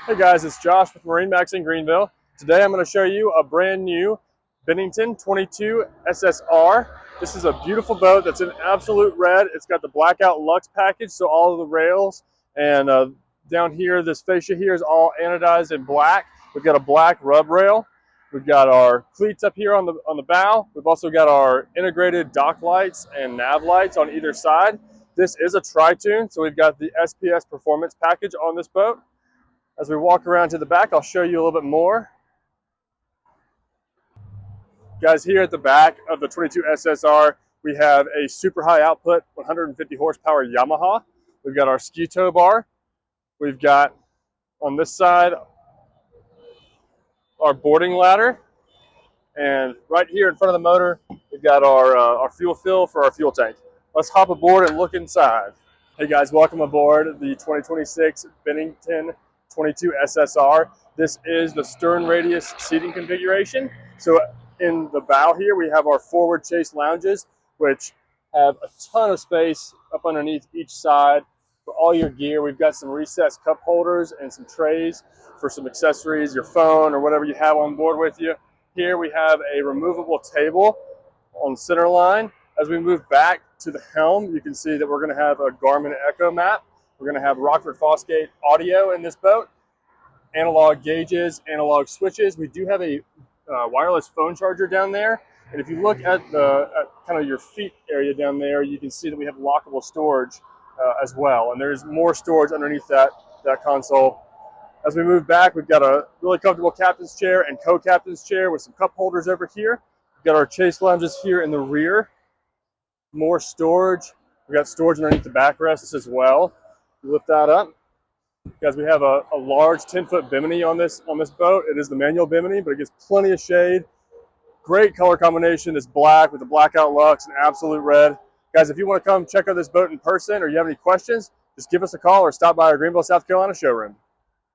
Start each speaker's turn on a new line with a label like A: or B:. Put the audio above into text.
A: Hey guys, it's Josh with MarineMax in Greenville. Today I'm going to show you a brand new Bennington 22 SSR. This is a beautiful boat that's in absolute red. It's got the blackout Lux package, so all of the rails and down here, this fascia here is all anodized in black. We've got a black rub rail. We've got our cleats up here on the bow. We've also got our integrated dock lights and nav lights on either side. This is a tritoon, so we've got the SPS performance package on this boat. As we walk around to the back, I'll show you a little bit more. Guys, here at the back of the 22 SSR, we have a super high output 150 horsepower Yamaha. We've got our ski tow bar. We've got on this side our boarding ladder. And right here in front of the motor, we've got our fuel fill for our fuel tank. Let's hop aboard and look inside. Hey guys, welcome aboard the 2026 Bennington 22 SSR. This is the stern radius seating configuration. So in the bow here, we have our forward chase lounges, which have a ton of space up underneath each side for all your gear. We've got some recessed cup holders and some trays for some accessories, your phone or whatever you have on board with you. Here we have a removable table on center line. As we move back to the helm, you can see that we're going to have a Garmin Echo map. We're going to have Rockford Fosgate audio in this boat, analog gauges, analog switches. We do have a wireless phone charger down there. And if you look at kind of your feet area down there, you can see that we have lockable storage as well. And there's more storage underneath that console. As we move back, we've got a really comfortable captain's chair and co-captain's chair with some cup holders over here. We've got our chase lounges here in the rear. More storage. We've got storage underneath the backrests as well. You lift that up. Guys, we have a large 10-foot bimini on this boat. It is the manual bimini, but it gives plenty of shade. Great color combination. It's black with the blackout Lux and absolute red. Guys, if you want to come check out this boat in person or you have any questions, just give us a call or stop by our Greenville, South Carolina showroom.